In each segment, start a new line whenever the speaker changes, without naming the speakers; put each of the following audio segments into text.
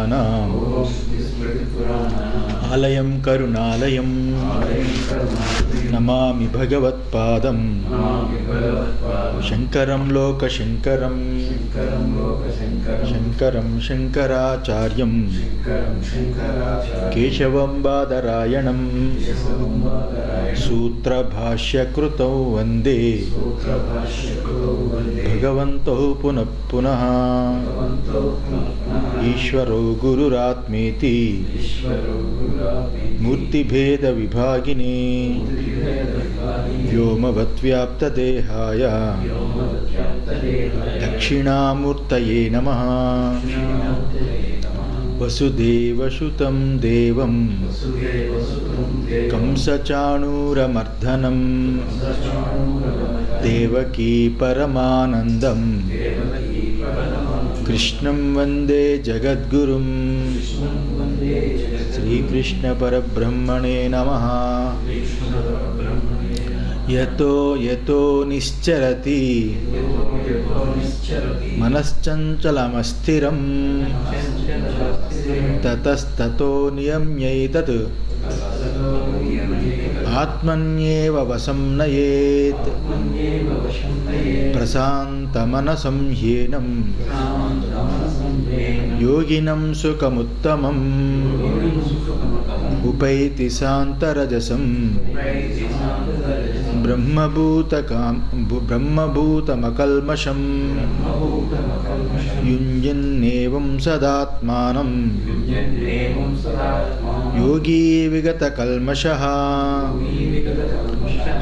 స్మృతిస్మృతిపురాణానాం ఆలయం కరుణాలయం నమామి భగవత్పాదం శంకరం లోకశంకరం శంకరం శంకరాచార్యం కేశవం బాదరాయణం సూత్రభాష్యకృతౌ వందే భగవంతో పునః పునః ఈశ్వరో గురురాత్మేతి మూర్తిభేద విభాగినే వ్యోమవద్వ్యాప్తదేహాయ దక్షిణామూర్తయే నమః వసుదేవసుతం దేవం కంసచాణూరమర్దనం దేవకీ పరమానందం కృష్ణం వందే జగద్గురుం శ్రీకృష్ణ పరబ్రహ్మణే నమః యతో యతో నిశ్చరతి మనశ్చంచలమస్థిరం తతస్తతో నియమ్యైతత్ ఆత్మన్యేవ వశం నయేత్ ప్రశాంతమనసం హ్యేనం యోగినం సుఖముత్తమం ఉపైతి శాంతరజసం బ్రహ్మభూతమకల్మషం యుంజన్నేవం సదాత్మానం యోగీ విగతకల్మషః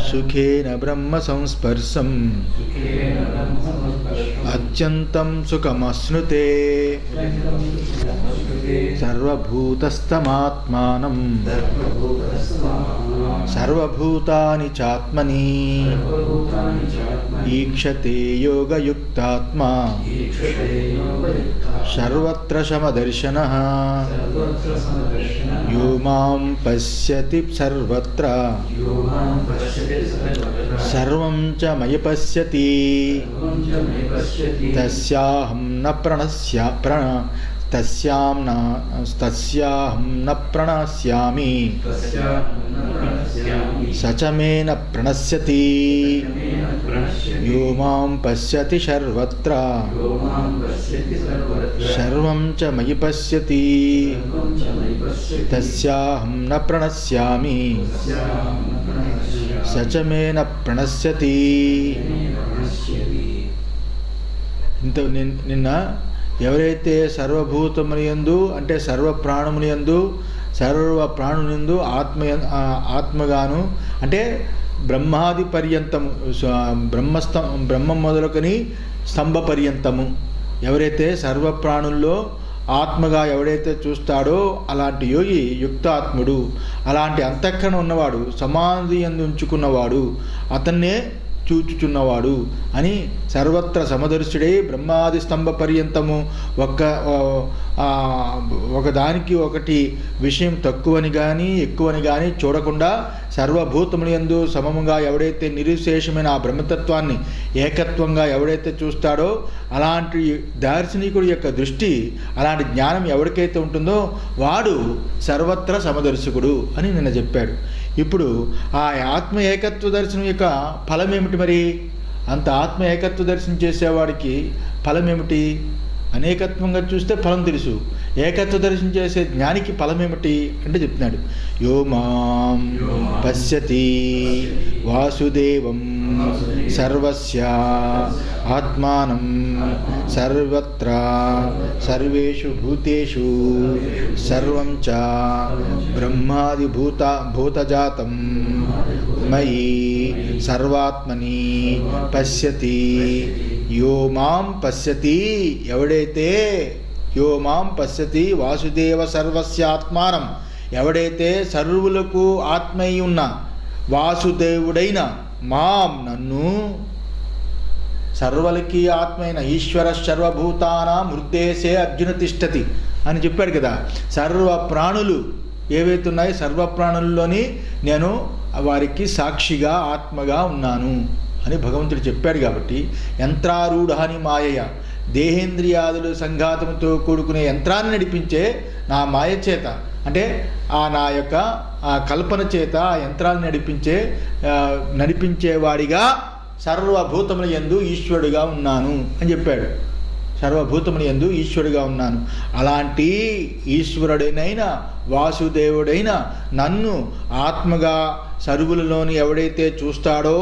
సుఖేన బ్రహ్మ సంస్పర్శం అత్యంతం సుఖమశ్నుతే సర్వభూతస్థమాత్మానం సర్వభూతాని చాత్మని ఈక్షతే యోగయుక్తాత్మా సర్వత్ర సమదర్శనః యో మాం పశ్యతి సర్వత్ర సర్వం చ మయి పశ్యతి తస్యాహం న ప్రణశ్యామి సచ మే న ప్రణశ్యతి యో మాం పశ్యతి సర్వత్ర సర్వం చ మయి పశ్యతి తస్యాహం న ప్రణశ్యామి సచ మే న ప్రణశ్యతి. నిన్న ఎవరైతే సర్వభూతములందు అంటే సర్వ ప్రాణములందు సర్వ ప్రాణులందు ఆత్మగాను అంటే బ్రహ్మాది పర్యంతము బ్రహ్మం మొదలుకొని స్తంభ పర్యంతము ఎవరైతే సర్వ ప్రాణుల్లో ఆత్మగా ఎవడైతే చూస్తాడో అలాంటి యోగి యుక్తాత్ముడు, అలాంటి అంతఃకరణ ఉన్నవాడు, సమాధి యందు ఉంచుకున్నవాడు, అతన్నే చూచుచున్నవాడు అని సర్వత్ర సమదర్శుడై బ్రహ్మాది స్తంభ పర్యంతము ఒకదానికి ఒకటి విషయం తక్కువని కానీ ఎక్కువని కానీ చూడకుండా సర్వభూతములందు సమముగా ఎవడైతే నిరుశేషమైన ఆ బ్రహ్మతత్వాన్ని ఏకత్వంగా ఎవడైతే చూస్తాడో అలాంటి దార్శనికుడి యొక్క దృష్టి, అలాంటి జ్ఞానం ఎవరికైతే ఉంటుందో వాడు సర్వత్ర సమదర్శకుడు అని నిన్న చెప్పాడు. ఇప్పుడు ఆ ఆత్మ ఏకత్వ దర్శనం యొక్క ఫలం ఏమిటి? మరి అంత ఆత్మ ఏకత్వ దర్శనం చేసేవాడికి ఫలం ఏమిటి? అనేకత్వంగా చూస్తే ఫలం తెలుసు, ఏకత్వ దర్శనం చేసే జ్ఞానికి ఫలం ఏమిటి అంటే చెప్తున్నాడు. యో మాం పశ్యతి వాసుదేవం సర్వస్య ఆత్మానం సర్వత్ర సర్వేషు భూతేషు సర్వం చ బ్రహ్మాది భూతజాతం మయి సర్వాత్మని పశ్యతి. యో మాం పశ్యతి, ఎవడైతే యో మాం పశ్యతి వాసుదేవ సర్వస్యాత్మానం, ఎవడైతే సర్వులకు ఆత్మై ఉన్న వాసుదేవుడైన మాం నన్ను, సర్వలకి ఆత్మైన ఈశ్వర సర్వభూతానాం హృదయసే అర్జున తిష్టతి అని చెప్పాడు కదా. సర్వ ప్రాణులు ఏవైతే ఉన్నాయో సర్వ ప్రాణుల్లోని నేను వారికి సాక్షిగా ఆత్మగా ఉన్నాను అని భగవంతుడు చెప్పాడు. కాబట్టి యంత్రారూఢాని మాయయ, దేహేంద్రియాదులు సంఘాతముతో కూడుకునే యంత్రాన్ని నడిపించే నా మాయ చేత, అంటే నా యొక్క ఆ కల్పన చేత ఆ యంత్రాన్ని నడిపించేవాడిగా సర్వభూతముల యందు ఈశ్వరుడుగా ఉన్నాను అని చెప్పాడు. సర్వభూతముల యందు ఈశ్వరుడుగా ఉన్నాను. అలాంటి ఈశ్వరుడైన వాసుదేవుడైన నన్ను ఆత్మగా సర్వులలోని ఎవడైతే చూస్తాడో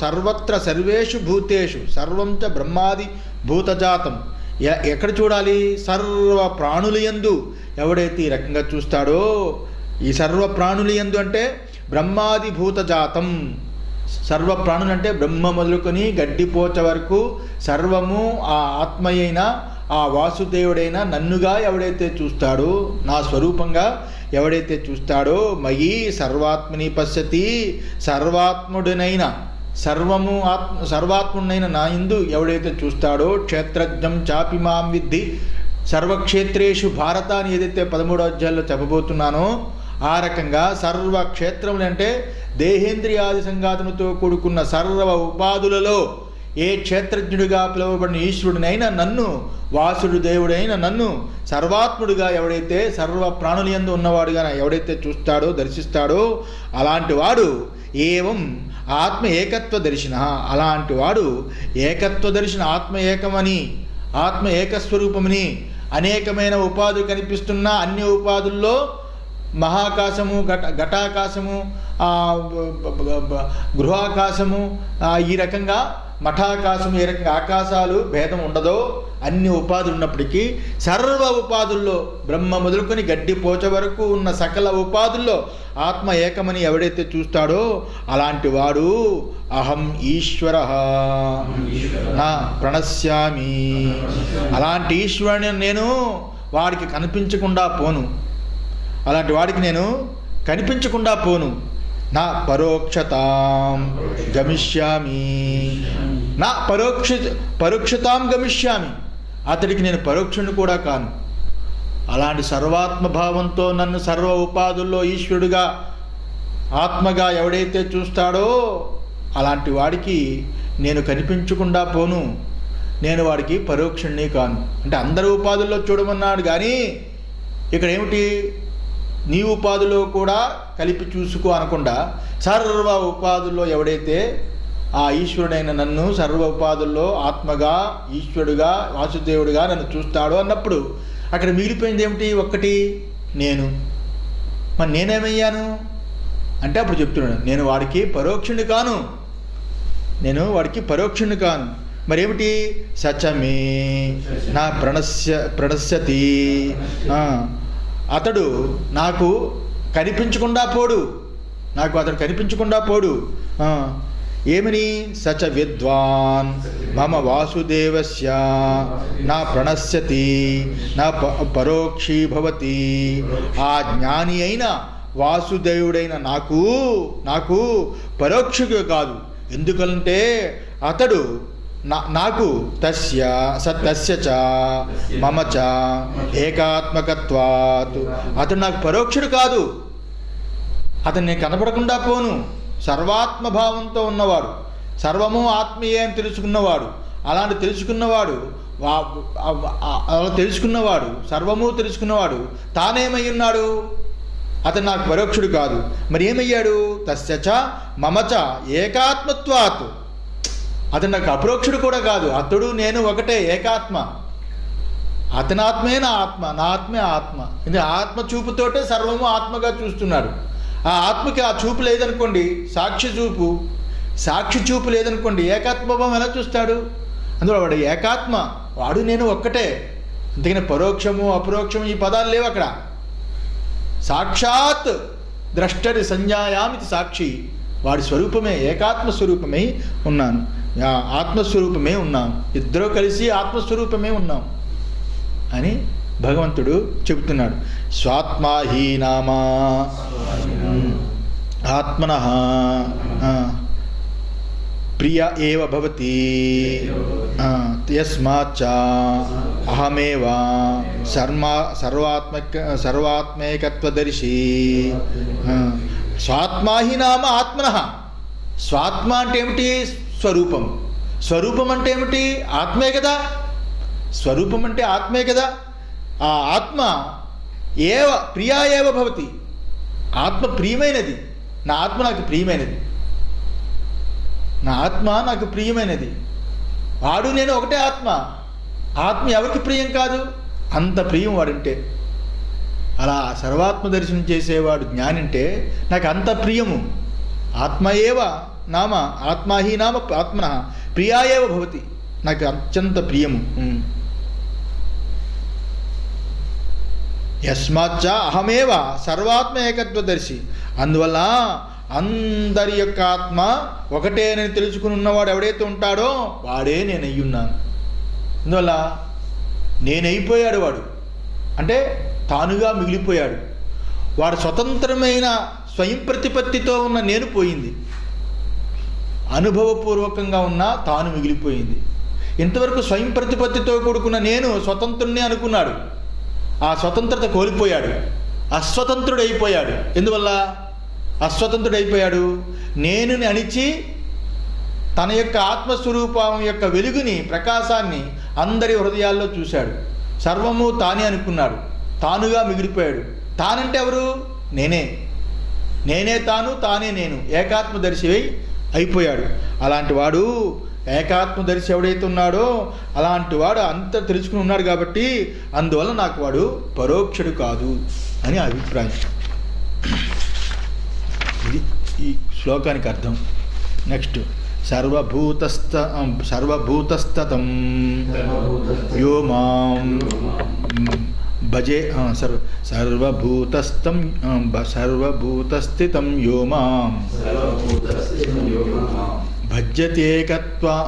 సర్వత్ర సర్వేషు భూతేషు సర్వం చ బ్రహ్మాది భూతజాతం. ఎక్కడ చూడాలి? సర్వ ప్రాణుల యందు ఎవడైతే ఈ రకంగా చూస్తాడో, ఈ సర్వ ప్రాణుల యందు అంటే బ్రహ్మాది భూతజాతం. సర్వ ప్రాణులు అంటే బ్రహ్మ మొదలుకొని గడ్డిపోచ వరకు సర్వము ఆ ఆత్మయైన ఆ వాసుదేవుడైన నన్నుగా ఎవడైతే చూస్తాడో, నా స్వరూపంగా ఎవడైతే చూస్తాడో, మయి సర్వాత్మని పశ్యతి, సర్వాత్ముడినైన సర్వాత్ముడైన నా యందు ఎవడైతే చూస్తాడో, క్షేత్రజ్ఞం చాపి మాం విద్ధి సర్వక్షేత్రేషు భారత అని ఏదైతే 13వ అధ్యాయంలో చెప్పబోతున్నానో, ఆ రకంగా సర్వ క్షేత్రములు అంటే దేహేంద్రియాది సంఘాతముతో కూడుకున్న సర్వ ఉపాధులలో ఏ క్షేత్రజ్ఞుడిగా పిలువబడిన ఈశ్వరుడినైనా నన్ను, వాసుడు దేవుడైన నన్ను సర్వాత్ముడిగా ఎవడైతే సర్వ ప్రాణులందు ఉన్నవాడుగా ఎవడైతే చూస్తాడో, దర్శిస్తాడో, అలాంటి వాడు ఏవం ఆత్మ ఏకత్వ దర్శిన, అలాంటి వాడు ఏకత్వ దర్శన, ఆత్మ ఏకమని, ఆత్మ ఏకస్వరూపమని, అనేకమైన ఉపాధులు కనిపిస్తున్న అన్ని ఉపాధుల్లో మహాకాశము, ఘటాకాశము, గృహాకాశము, ఈ రకంగా మఠాకాశము, ఏ రకంగా ఆకాశాలు భేదం ఉండదో అన్ని ఉపాధులు ఉన్నప్పటికీ సర్వ ఉపాధుల్లో బ్రహ్మ మొదలుకొని గడ్డిపోచ వరకు ఉన్న సకల ఉపాధుల్లో ఆత్మ ఏకమని ఎవడైతే చూస్తాడో అలాంటి వాడు అహం ఈశ్వర నా ప్రణశ్యామి. అలాంటి ఈశ్వరుని నేను వాడికి కనిపించకుండా పోను, అలాంటి వాడికి నేను కనిపించకుండా పోను. నా పరోక్షతాం గమిష్యామి, నా పరోక్షతాం గమిష్యామి, అతడికి నేను పరోక్షుని కూడా కాను. అలాంటి సర్వాత్మభావంతో నన్ను సర్వ ఉపాధుల్లో ఈశ్వరుడుగా ఆత్మగా ఎవడైతే చూస్తాడో అలాంటి వాడికి నేను కనిపించకుండా పోను, నేను వాడికి పరోక్షుణ్ణి కాను. అంటే అందరి ఉపాధుల్లో చూడమన్నాడు, కానీ ఇక్కడ ఏమిటి, నీ ఉపాధిలో కూడా కలిపి చూసుకో అనకుండా సర్వ ఉపాధుల్లో ఎవడైతే ఆ ఈశ్వరుడైన నన్ను సర్వ ఉపాధుల్లో ఆత్మగా ఈశ్వరుడుగా వాసుదేవుడిగా నన్ను చూస్తాడో అన్నప్పుడు అక్కడ మిగిలిపోయింది ఏమిటి, ఒక్కటి నేను. మరి నేనేమయ్యాను అంటే అప్పుడు చెప్తున్నాడు, నేను వాడికి పరోక్షుని కాను, నేను వాడికి పరోక్షుని కాను. మరేమిటి, సచమే నా ప్రణశ్యతి, అతడు నాకు కనిపించకుండా పోడు, నాకు అతడు కనిపించకుండా పోడు. ఏమని, సచ విద్వాన్ మమ వాసుదేవస్య నా ప్రణశ్యతి నా పరోక్షీ భవతి. ఆ జ్ఞాని అయిన వాసుదేవుడైన నాకు పరోక్షగా కాదు. ఎందుకంటే అతడు నాకు తస్య చ మమ చ ఏకాత్మకత్వాత్, అతడు నాకు పరోక్షుడు కాదు, అతను నేను కనపడకుండా పోను. సర్వాత్మభావంతో ఉన్నవాడు, సర్వము ఆత్మీయే అని తెలుసుకున్నవాడు, అలాంటి తెలుసుకున్నవాడు సర్వము తెలుసుకున్నవాడు తానేమై ఉన్నాడు, అతను నాకు పరోక్షుడు కాదు. మరి ఏమయ్యాడు, తస్య చ మమ చ ఏకాత్మత్వాత్, అతను నాకు అపరోక్షుడు కూడా కాదు, అతడు నేను ఒకటే, ఏకాత్మ. అతని ఆత్మే నా ఆత్మ, నా ఆత్మే ఆత్మ. ఇది ఆత్మ చూపుతోటే సర్వము ఆత్మగా చూస్తున్నాడు. ఆ ఆత్మకి ఆ చూపు లేదనుకోండి, సాక్షి చూపు లేదనుకోండి, ఏకాత్మభావం ఎలా చూస్తాడు? అందులో వాడు ఏకాత్మ, వాడు నేను ఒక్కటే. అందుకని పరోక్షము అపరోక్షము ఈ పదాలు లేవు అక్కడ. సాక్షాత్ ద్రష్టరి సంజ్ఞాయామితి సాక్షి, వాడి స్వరూపమే, ఏకాత్మ స్వరూపమై ఉన్నాను, ఆత్మస్వరూపమే ఉన్నాం, ఇద్దరూ కలిసి ఆత్మస్వరూపమే ఉన్నాం అని భగవంతుడు చెబుతున్నాడు. స్వాత్మాహీనామా ఆత్మనః ప్రియ ఏవ భవతి యస్మాచ్చ అహమేవ సర్వాత్మేకత్వదర్శి. స్వాత్మాహి నామ ఆత్మనః. స్వాత్మ అంటే ఏమిటి? స్వరూపం. స్వరూపం అంటే ఏమిటి? ఆత్మే కదా. స్వరూపం అంటే ఆత్మే కదా. ఆ ఆత్మ ఏవ ప్రియా ఏవ భవతి. ఆత్మ ప్రియమైనది. నా ఆత్మ నాకు ప్రియమైనది. నా ఆత్మ నాకు ప్రియమైనది. వాడు నేను ఒకటే ఆత్మ. ఆత్మ ఎవరికి ప్రియం కాదు? అంత ప్రియం వాడంటే. అలా సర్వాత్మ దర్శనం చేసేవాడు జ్ఞానంటే నాకు అంత ప్రియము. ఆత్మ ఏవ నామ ఆత్మా హి నామ ఆత్మన ప్రియా ఏవ భవతి. నాకు అత్యంత ప్రియము. యస్మాచ్చ అహమేవ సర్వాత్మ ఏకత్వదర్శి. అందువల్ల అందరి యొక్క ఆత్మ ఒకటేనని తెలుసుకుని ఉన్నవాడు ఎవడైతే ఉంటాడో వాడే నేను అయ్యున్నాను. అందువల్ల నేనైపోయాడు వాడు, అంటే తానుగా మిగిలిపోయాడు. వాడు స్వతంత్రమైన స్వయం ప్రతిపత్తితో ఉన్న నేను పోయింది, అనుభవపూర్వకంగా ఉన్న తాను మిగిలిపోయింది. ఇంతవరకు స్వయం ప్రతిపత్తితో కూడుకున్న నేను స్వతంత్రుణ్ణి అనుకున్నాడు. ఆ స్వతంత్రత కోల్పోయాడు, అస్వతంత్రుడైపోయాడు. ఎందువల్ల అస్వతంత్రుడైపోయాడు? నేనుని అణిచి తన యొక్క ఆత్మస్వరూపం యొక్క వెలుగుని, ప్రకాశాన్ని అందరి హృదయాల్లో చూశాడు. సర్వము తానే అనుకున్నాడు, తానుగా మిగిలిపోయాడు. తానంటే ఎవరు? నేనే. నేనే తాను, తానే నేను. ఏకాత్మదర్శి అయిపోయాడు. అలాంటి వాడు ఏకాత్మదర్శి ఎవడైతే ఉన్నాడో అలాంటి వాడు అంత తెలుసుకుని ఉన్నాడు కాబట్టి అందువల్ల నాకు వాడు పరోక్షుడు కాదు అని అభిప్రాయం. ఇది ఈ శ్లోకానికి అర్థం. నెక్స్ట్ సర్వభూతస్థతం యో మాం భజే సర్వభూతస్థితం యో మాం భజ్యతేకత్వం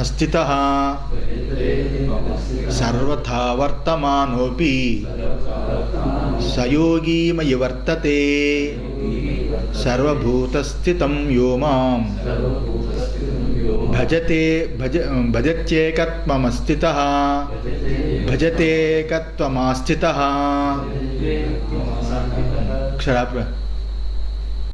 అస్థితః సర్వథా వర్తమానోపి సయోగీ మయి వర్తతే సర్వభూతస్థితం యో మాం భజత్యేకత్వమస్థితః భజతేకత్వమాస్థితః.